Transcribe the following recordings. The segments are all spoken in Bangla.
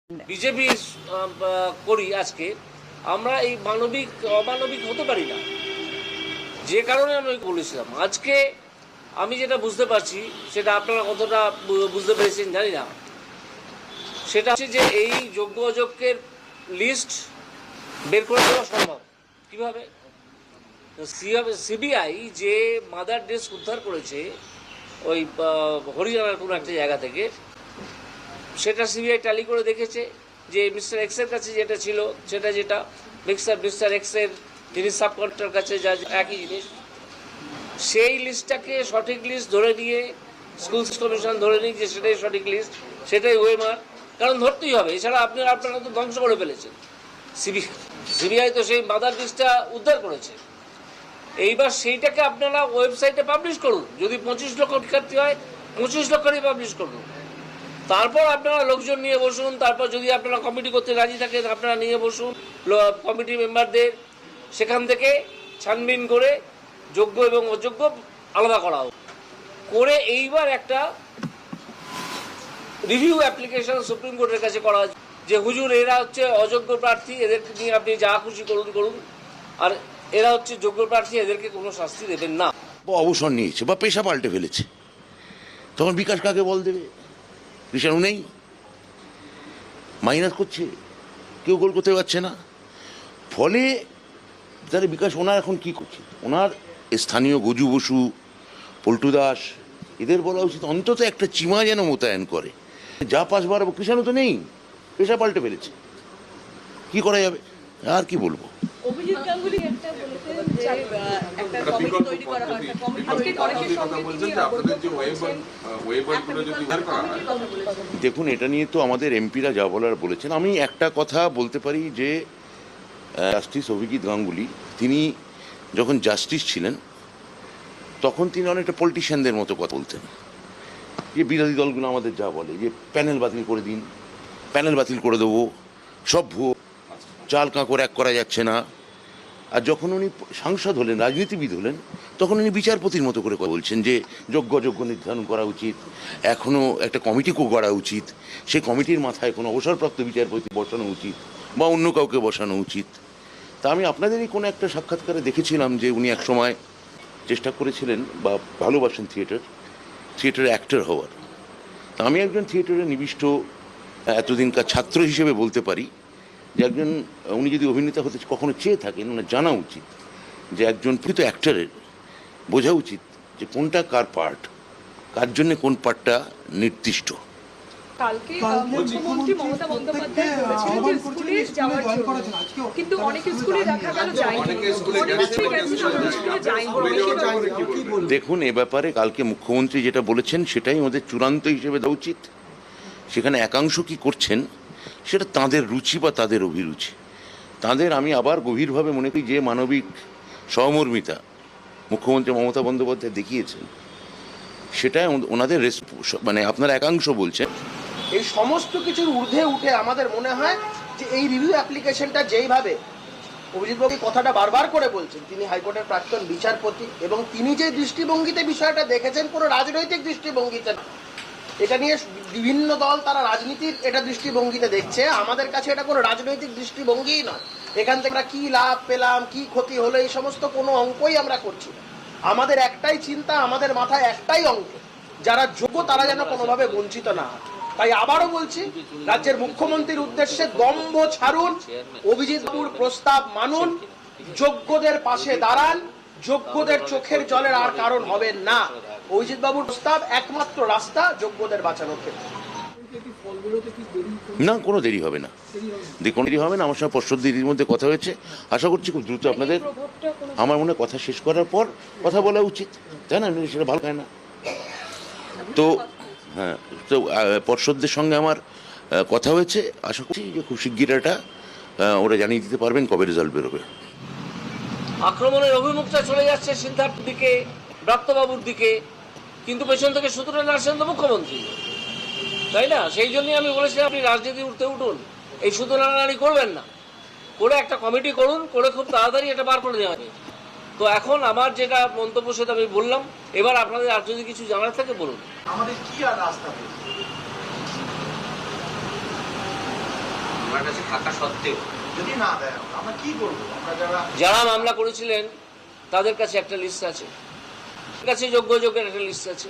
বিজেপি করি আজকে আমরা এই মানবিক অমানবিক হতে পারি না, যে কারণে আমি বলেছিলাম। আজকে আমি যেটা বুঝতে পারছি, সেটা আপনারা কতটা বুঝতে পেরেছেন জানি না, সেটা হচ্ছে যে এই যোগ্য অযোগ্যের লিস্ট বের করে দেওয়া সম্ভব কীভাবে। সিবিআই যে মাদার ডেস্ক উদ্ধার করেছে ওই হরিয়ানার কোনো একটা জায়গা থেকে, সেটা সিবিআই ট্যালি করে দেখেছে যে মিস্টার এক্সের কাছে যেটা ছিল সেটা যেটা মিস্টার এক্সের যিনি সাবকন্ট্রাক্টর কাছে যা একই জিনিস, সেই লিস্টটাকে সঠিক লিস্ট ধরে নিয়ে স্কুলস কমিশন ধরে নিয়ে যে সেটাই সঠিক লিস্ট, সেটাই ওয়েমার, কারণ ধরতেই হবে, এছাড়া আপনারা তো ধ্বংস করে ফেলেছেন। সিবিআই তো সেই মাদার লিস্টটা উদ্ধার করেছে। এইবার সেইটাকে আপনারা ওয়েবসাইটে পাবলিশ করুন, যদি 25 লক্ষ শিক্ষার্থী হয় 25 লক্ষেরই পাবলিশ করুন। তারপর আপনারা লোকজন নিয়ে বসুন, তারপর যদি আপনারা কমিটি করতে রাজি থাকেন আপনারা নিয়ে বসুন কমিটি মেম্বারদের, সেখান থেকে ছানবিন করে যোগ্য এবং অযোগ্য আলাদা করা হোক, করে এইবার একটা রিভিউ অ্যাপ্লিকেশন সুপ্রিম কোর্টের কাছে করা হয় যে হুজুর এরা হচ্ছে অযোগ্য প্রার্থী, এদেরকে নিয়ে আপনি যা খুশি করুন, আর এরা হচ্ছে যোগ্য প্রার্থী, এদেরকে কোনো শাস্তি দেবেন না। অবসর নিয়েছে বা পেশা পাল্টে ফেলেছে, তখন বিকাশ কাকে বল দেবে? কৃষাণু নেই, মাইনাস করছে, কেউ গোল করতে পারছে না। ফলে তাহলে বিকাশ ওনার এখন কি করছে? ওনার স্থানীয় গজু বসু, পল্টু দাস, এদের বলা উচিত অন্তত একটা চিমা যেন মোতায়েন করে। যা পাশ বাড়াবো, কৃষাণু তো নেই, পেশা পাল্টে ফেলেছে, কি করা যাবে? আর কি বলবো। অভিজিৎ গাঙ্গুলি একটা বলেছেন যে একটা কমিটি তৈরি করা হয়, একটা কমিটি আজকে অনেকের সঙ্গে বলছেন যে আপনাদের যে ওয়েবগুলো যদি উদ্ধার করা হয়। দেখুন, এটা নিয়ে তো আমাদের এমপিরা যা বলার বলেছেন। আমি একটা কথা বলতে পারি যে জাস্টিস অভিজিৎ গাঙ্গুলি তিনি যখন জাস্টিস ছিলেন তখন তিনি অনেকটা পলিটিশিয়ানদের মতো কথা বলতেন, যে বিরোধী দলগুলো আমাদের যা বলে যে প্যানেল বাতিল করে দিন, প্যানেল বাতিল করে দেবো, সব ভুয়ো, চাল কাঁকড় এক করা যাচ্ছে না। আর যখন উনি সাংসদ হলেন, রাজনীতিবিদ হলেন, তখন উনি বিচারপতির মতো করে বলছেন যে যোগ্য অযোগ্য নির্ধারণ করা উচিত, এখনও একটা কমিটিকেও গড়া উচিত, সেই কমিটির মাথায় কোনো অবসরপ্রাপ্ত বিচারপতি বসানো উচিত বা অন্য কাউকে বসানো উচিত। তা আমি আপনাদেরই কোনো একটা সাক্ষাৎকারে দেখেছিলাম যে উনি একসময় চেষ্টা করেছিলেন বা ভালোবাসেন থিয়েটারে অ্যাক্টর হওয়ার। তা আমি একজন থিয়েটারে নিবিষ্ট এতদিনকার ছাত্র হিসেবে বলতে পারি যে একজন উনি যদি অভিনেতা হতে কখনো চেয়ে থাকেন, ওনার জানা উচিত যে একজন প্রকৃত অ্যাক্টরের বোঝা উচিত যে কোনটা কার পার্ট, কার জন্য কোন পার্টটা নির্দিষ্ট। কালকে মুখ্যমন্ত্রী মমতা বন্দ্যোপাধ্যায় বলেছিলেন যে স্কুলে যাওয়ার জন্য, কিন্তু অনেক স্কুলে দেখা গেল যায়নি। দেখুন, এ ব্যাপারে কালকে মুখ্যমন্ত্রী যেটা বলেছেন সেটাই ওদের চূড়ান্ত হিসেবে দেওয়া উচিত। সেখানে একাংশ কি করছেন সেটা তাদের রুচি বা তাদের অভিরুচি। তাদের আমি আবার গভীরভাবে মনে করি যে মানবিক সহমর্মিতা মুখ্যমন্ত্রী মমতা বন্দ্যোপাধ্যায় দেখিয়েছেন, সেটাই ওনাদের মানে আপনারা একাংশ বলছেন। এই সমস্ত কিছুর ঊর্ধ্বে উঠে আমাদের মনে হয় যে এই রিভিউ অ্যাপ্লিকেশনটা যেইভাবে অভিজিৎবাবু কথাটা বারবার করে বলছেন, তিনি হাইকোর্টের প্রাক্তন বিচারপতি এবং তিনি যে দৃষ্টিভঙ্গিতে বিষয়টা দেখেছেন কোনো রাজনৈতিক দৃষ্টিভঙ্গিতে, এটা নিয়ে বিভিন্ন দল তারা রাজনীতির এটা দৃষ্টিভঙ্গিতে দেখছে, আমাদের কাছে এটা কোনো রাজনৈতিক দৃষ্টিভঙ্গিই নয়। এখান থেকে আমরা কি লাভ পেলাম, কি ক্ষতি হলো, এই সমস্ত কোনো অঙ্কই আমরা করছি না। আমাদের একটাই চিন্তা, আমাদের মাথায় একটাই অঙ্ক, যারা যোগ্য তারা যেন কোনোভাবে বঞ্চিত না হয়। তাই আবারও বলছি, রাজ্যের মুখ্যমন্ত্রীর উদ্দেশ্যে দম্ভ ছাড়ুন, অভিজিৎ বাবুর প্রস্তাব মানুন, যোগ্যদের পাশে দাঁড়ান, যোগ্যদের চোখের জলের আর কারণ হবেন না। অভিজিৎ বাবুর প্রস্তাব একমাত্র রাস্তা যোগ্যদের বাঁচানোর ক্ষেত্রে। না, কোনো দেরি হবে না, কোনো দেরি হবে না। আমার সঙ্গে পর্ষদ দিদির মধ্যে কথা হয়েছে, আশা করছি খুব দ্রুত আপনাদের, আমার মনে কথা শেষ করার পর কথা বলা উচিত, তাই না? সেটা ভালো হয় না তো। হ্যাঁ, তো পর্ষদদের সঙ্গে আমার কথা হয়েছে, আশা করছি যে খুব শিগগির এটা ওরা জানিয়ে দিতে পারবেন কবে রেজাল্ট বেরোবে। আক্রমণের অভিমুখটা চলে যাচ্ছে সিদ্ধার্থ দিকে, ব্রাত্যবাবুর দিকে, কিন্তু পেছন থেকে সূত্রে আসছেন তো মুখ্যমন্ত্রী, তাই না? সেই জন্যই আমি বলেছিলাম আপনি রাজনীতি উঠতে উঠুন, এই শুধু নাড়ানাড়ি করবেন না, করে একটা কমিটি করুন, করে খুব তাড়াতাড়ি এটা বার করে দেওয়া হবে। তো এখন আমার যেটা মন্তব্য সেটা আমি বললাম, এবার আপনাদের আর যদি কিছু জানার থাকে বলুন। আমাদের কি আর রাস্তা আমার কাছে থাকা সত্ত্বেও যদি না দেয় আমরা কি করবো? আমরা যারা যারা মামলা করেছিলেন তাদের কাছে একটা লিস্ট আছে, তাদের কাছে যোগ্য যোগ্যের একটা লিস্ট আছে।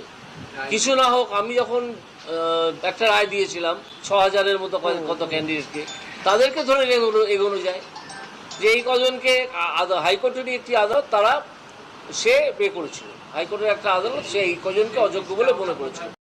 কিছু না হোক, আমি যখন একটা রায় দিয়েছিলাম 6,000-এর মতো কত ক্যান্ডিডেটকে, তাদেরকে ধরে এগোনো যায় যে এই কজনকে হাইকোর্টেরই একটি আদালত সে পে করেছিল, হাইকোর্টের একটা আদালত সে এই কজনকে অযোগ্য বলে মনে করেছিল।